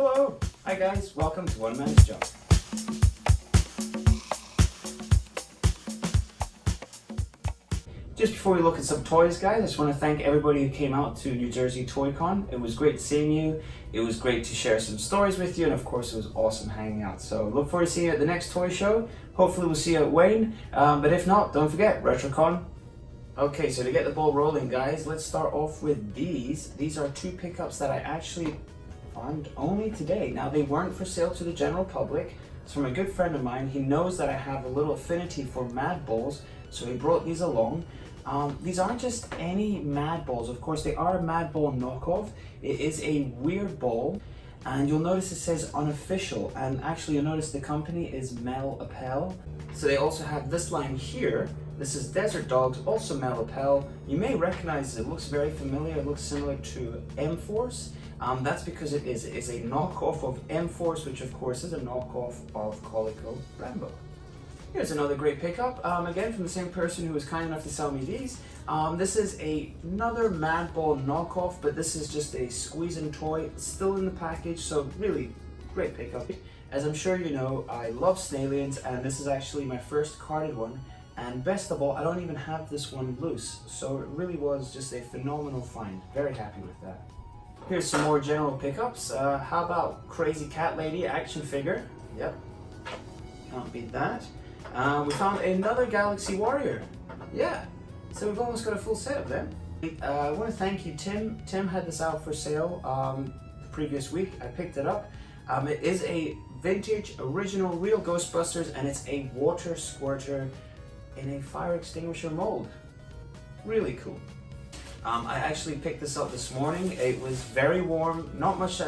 Hello! Hi guys, welcome to One Man's Job. Just before we look at some toys, guys, I just want to thank everybody who came out to New Jersey Toy Con. It was great seeing you, it was great to share some stories with you, and of course it was awesome hanging out. So look forward to seeing you at the next toy show. Hopefully we'll see you at Wayne, but if not, don't forget, RetroCon. Okay, so to get the ball rolling, guys, let's start off with these. These are two pickups that I actually found only today. Now, they weren't for sale to the general public. It's from a good friend of mine. He knows that I have a little affinity for Mad Balls, so he brought these along. These aren't just any Mad Balls. Of course, they are a Mad Ball knockoff. It is a weird ball, and you'll notice it says unofficial, and actually you'll notice the company is Mel Appel. So they also have this line here. This is Desert Dogs, also Mel Appel. You may recognize it looks very familiar. It looks similar to M-Force. That's because it is a knockoff of M-Force, which of course is a knockoff of Colico Rambo. Here's another great pickup, again from the same person who was kind enough to sell me these. This is another Mad Ball knockoff, but this is just a squeeze-in toy, still in the package, so really great pickup. As I'm sure you know, I love Snailians, and this is actually my first carded one. And best of all, I don't even have this one loose, so it really was just a phenomenal find. Very happy with that. Here's some more general pickups. How about Crazy Cat Lady action figure? Yep, can't beat that. We found another Galaxy Warrior. Yeah, so we've almost got a full set of them. I want to thank you, Tim. Tim had this out for sale the previous week. I picked it up. It is a vintage, original, real Ghostbusters, and it's a water squirter in a fire extinguisher mold. Really cool. I actually picked this up this morning. It was very warm, not much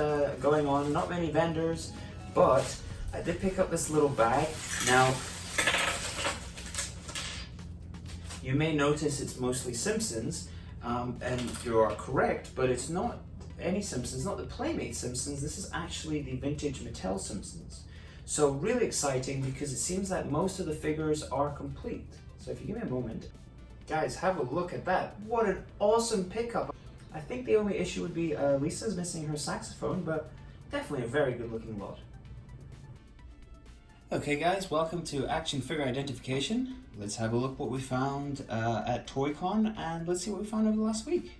going on, not many vendors, but I did pick up this little bag. Now, you may notice it's mostly Simpsons, and you are correct, but it's not any Simpsons, not the Playmate Simpsons. This is actually the vintage Mattel Simpsons. So really exciting because it seems that most of the figures are complete. So if you give me a moment, guys, have a look at that. What an awesome pickup. I think the only issue would be Lisa's missing her saxophone, but definitely a very good looking lot. Okay guys, welcome to Action Figure Identification. Let's have a look what we found at ToyCon, and let's see what we found over the last week.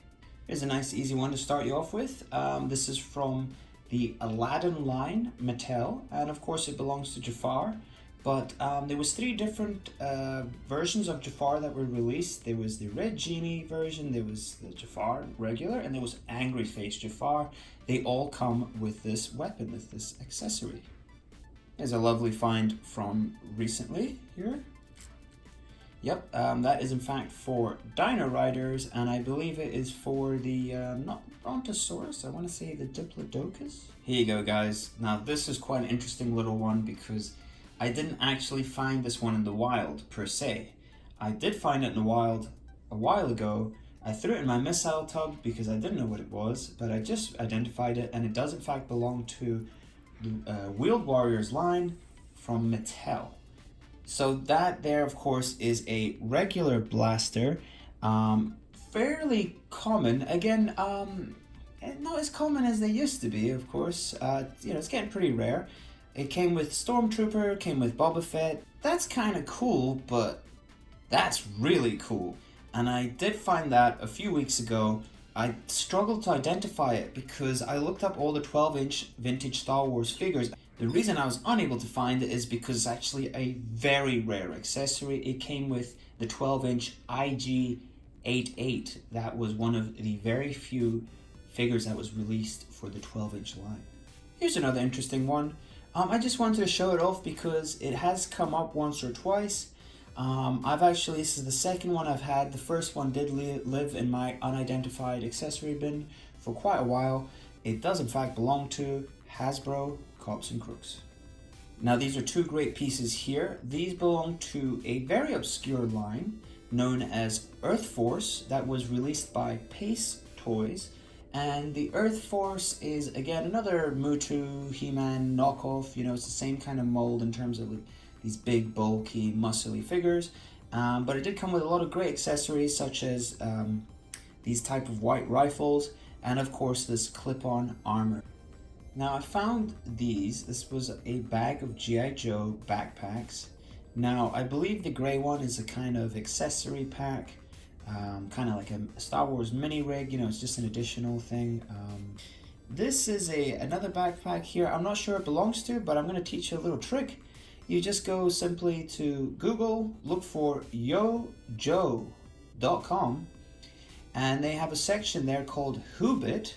Here's a nice easy one to start you off with. This is from the Aladdin line, Mattel, and of course it belongs to Jafar. But there was three different versions of Jafar that were released. There was the Red Genie version, there was the Jafar regular, and there was Angry Face Jafar. They all come with this weapon, with this accessory. Here's a lovely find from recently here. Yep, that is in fact for Dino Riders, and I believe it is for the, not Brontosaurus, I want to say the Diplodocus. Here you go guys. Now this is quite an interesting little one because I didn't actually find this one in the wild per se. I did find it in the wild a while ago. I threw it in my missile tub because I didn't know what it was, but I just identified it, and it does in fact belong to the Wheeled Warriors line from Mattel. So that there, of course, is a regular blaster, fairly common. Again, not as common as they used to be, of course. It's getting pretty rare. It came with Stormtrooper, came with Boba Fett. That's kind of cool, but that's really cool. And I did find that a few weeks ago. I struggled to identify it because I looked up all the 12-inch vintage Star Wars figures. The reason I was unable to find it is because it's actually a very rare accessory. It came with the 12-inch IG-88. That was one of the very few figures that was released for the 12-inch line. Here's another interesting one. I just wanted to show it off because it has come up once or twice. This is the second one I've had. The first one did live in my unidentified accessory bin for quite a while. It does in fact belong to Hasbro Cops and Crooks. Now these are two great pieces here. These belong to a very obscure line known as Earth Force that was released by Pace Toys. And the Earth Force is, again, another Mutu, He-Man knockoff. It's the same kind of mold in terms of these big, bulky, muscly figures. But it did come with a lot of great accessories, such as these type of white rifles, and of course this clip-on armor. Now I found these. This was a bag of G.I. Joe backpacks. Now I believe the gray one is a kind of accessory pack, kind of like a Star Wars mini rig. You know, it's just an additional thing. This is another backpack here. I'm not sure it belongs to, but I'm going to teach you a little trick. You just go simply to Google, look for yojoe.com, and they have a section there called Whobit.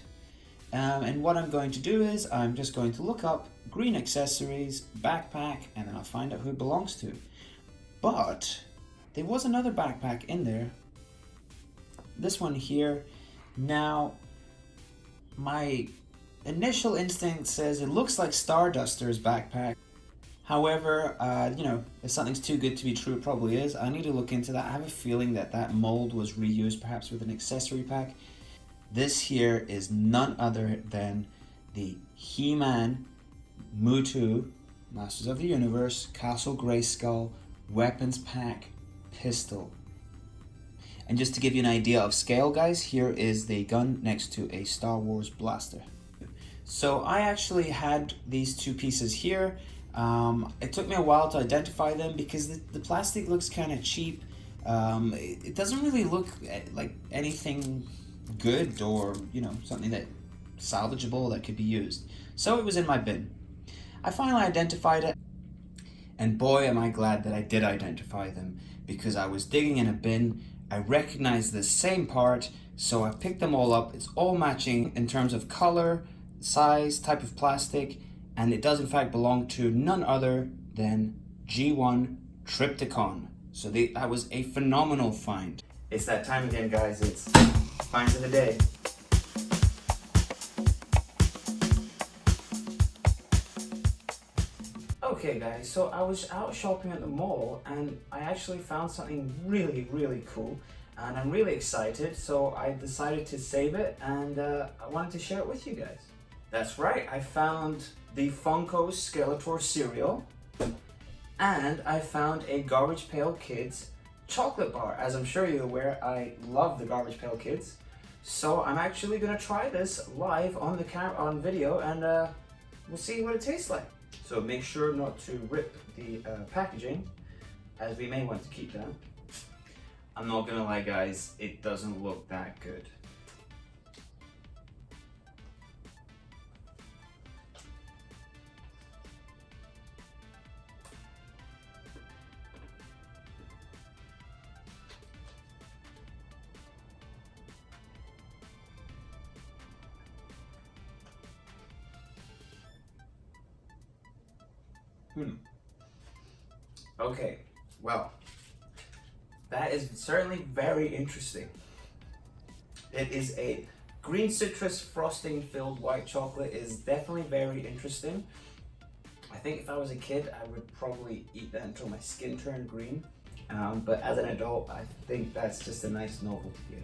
And what I'm going to do is I'm just going to look up green accessories, backpack, and then I'll find out who it belongs to. But there was another backpack in there. This one here. Now, my initial instinct says it looks like Starduster's backpack. However, you know, if something's too good to be true, it probably is. I need to look into that. I have a feeling that that mold was reused perhaps with an accessory pack. This here is none other than the He-Man Mutu Masters of the Universe Castle Grayskull Weapons Pack Pistol. And just to give you an idea of scale, guys, here is the gun next to a Star Wars blaster. So I actually had these two pieces here. It took me a while to identify them because the plastic looks kind of cheap. It doesn't really look like anything good or, you know, something that salvageable that could be used. So it was in my bin. I finally identified it, and boy am I glad that I did identify them, because I was digging in a bin, I recognized the same part, so I picked them all up. It's all matching in terms of color, size, type of plastic, and it does in fact belong to none other than G1 Trypticon. So that was a phenomenal find. It's that time again, guys. It's finds of the day. Okay guys, so I was out shopping at the mall and I actually found something really, really cool, and I'm really excited, so I decided to save it, and I wanted to share it with you guys. That's right, I found the Funko Skeletor cereal, and I found a Garbage Pail Kids chocolate bar. As I'm sure you're aware, I love the Garbage Pail Kids. So I'm actually gonna try this live on the on video, and we'll see what it tastes like. So make sure not to rip the packaging, as we may want to keep that. I'm not gonna lie, guys, it doesn't look that good. Okay, well, that is certainly very interesting. It is a green citrus frosting filled white chocolate. It is definitely very interesting. I think if I was a kid, I would probably eat that until my skin turned green. But as an adult, I think that's just a nice novelty gift.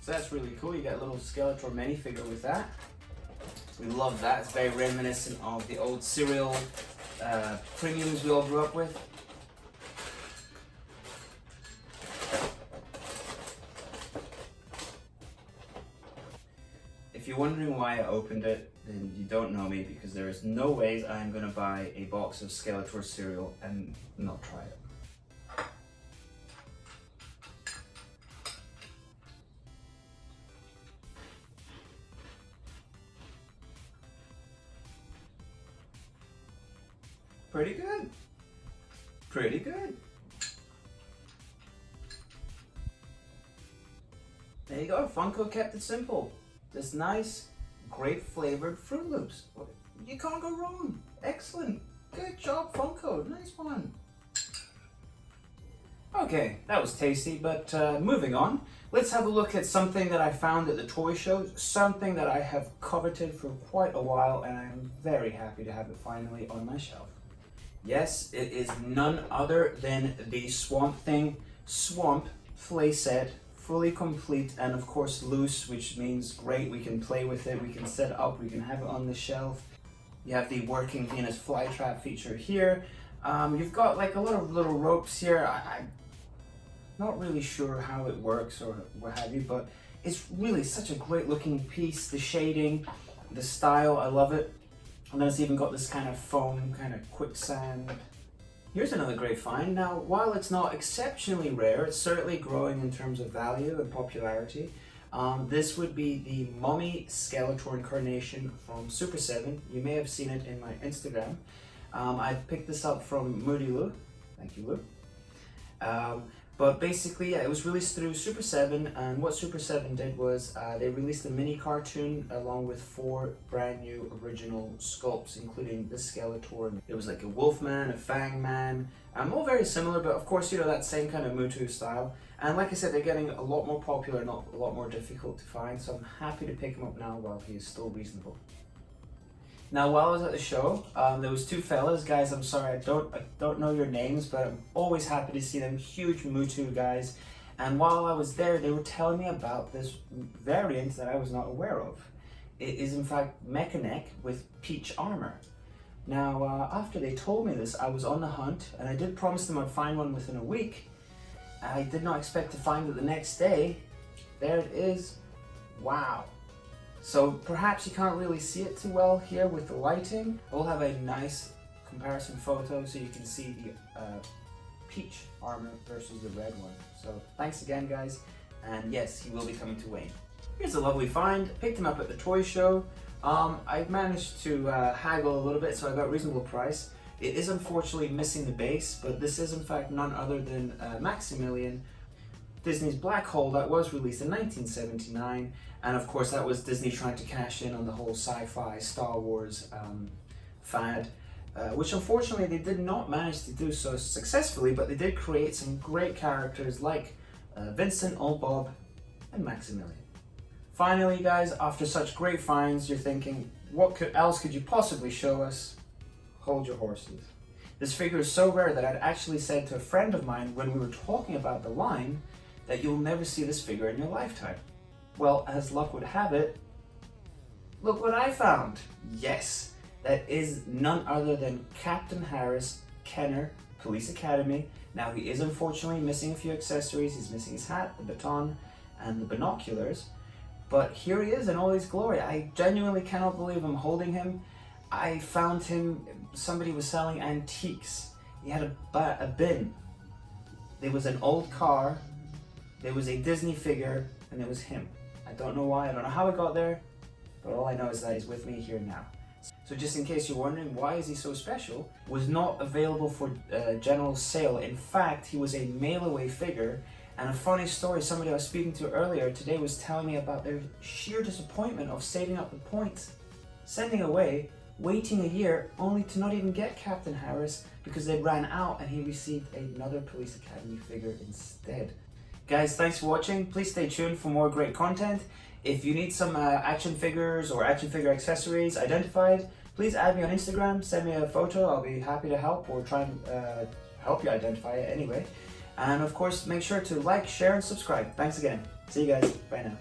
So that's really cool. You get a little Skeletor minifigure with that. We love that. It's very reminiscent of the old cereal premiums we all grew up with. If you're wondering why I opened it, then you don't know me, because there is no ways I am going to buy a box of Skeletor cereal and not try it. Pretty good. Pretty good. There you go. Funko kept it simple. This nice, grape flavored Fruit Loops. You can't go wrong. Excellent. Good job, Funko. Nice one. Okay, that was tasty, but moving on. Let's have a look at something that I found at the toy show. Something that I have coveted for quite a while, and I'm very happy to have it finally on my shelf. Yes, it is none other than the Swamp Thing Swamp playset, fully complete and of course loose, which means great, we can play with it, we can set it up, we can have it on the shelf. You have the working Venus flytrap feature here. You've got like a lot of little ropes here. I'm not really sure how it works or what have you, but it's really such a great looking piece. The shading, the style, I love it. And then it's even got this kind of foam, kind of quicksand. Here's another great find. Now, while it's not exceptionally rare, it's certainly growing in terms of value and popularity. This would be the Mummy Skeletor incarnation from Super 7. You may have seen it in my Instagram. I picked this up from Moody Lou. Thank you, Lou. But basically, yeah, it was released through Super 7, and what Super 7 did was they released a mini cartoon along with 4 brand new original sculpts, including the Skeletor. It was like a Wolfman, a Fangman, all very similar, but of course, you know, that same kind of Mutu style. And like I said, they're getting a lot more popular, not a lot more difficult to find, so I'm happy to pick him up now while he is still reasonable. Now, while I was at the show, there was 2 fellas, guys. I'm sorry, I don't know your names, but I'm always happy to see them. Huge Mutu guys. And while I was there, they were telling me about this variant that I was not aware of. It is in fact Mechanic with peach armor. Now, after they told me this, I was on the hunt, and I did promise them I'd find one within a week. I did not expect to find it the next day. There it is. Wow. So perhaps you can't really see it too well here with the lighting. We'll have a nice comparison photo so you can see the peach armor versus the red one. So thanks again, guys, and yes, he will be coming to Wayne. Here's a lovely find. Picked him up at the toy show. I managed to haggle a little bit, so I got a reasonable price. It is unfortunately missing the base, but this is in fact none other than Maximilian, Disney's Black Hole, that was released in 1979, and of course that was Disney trying to cash in on the whole sci-fi Star Wars fad, which unfortunately they did not manage to do so successfully, but they did create some great characters like Vincent, Old Bob, and Maximilian. Finally, guys, after such great finds, you're thinking, what else could you possibly show us? Hold your horses. This figure is so rare that I'd actually said to a friend of mine when we were talking about the line that you'll never see this figure in your lifetime. Well, as luck would have it, look what I found. Yes, that is none other than Captain Harris, Kenner, Police Academy. Now he is unfortunately missing a few accessories. He's missing his hat, the baton, and the binoculars. But here he is in all his glory. I genuinely cannot believe I'm holding him. I found him, somebody was selling antiques. He had a bin. There was an old car, there was a Disney figure, and it was him. I don't know why, I don't know how it got there, but all I know is that he's with me here now. So just in case you're wondering, why is he so special? Was not available for general sale. In fact, he was a mail-away figure. And a funny story, somebody I was speaking to earlier today was telling me about their sheer disappointment of saving up the points, sending away, waiting a year, only to not even get Captain Harris because they ran out and he received another Police Academy figure instead. Guys, thanks for watching. Please stay tuned for more great content. If you need some action figures or action figure accessories identified, please add me on Instagram, send me a photo. I'll be happy to help or try and help you identify it anyway. And of course, make sure to like, share, and subscribe. Thanks again. See you guys. Bye now.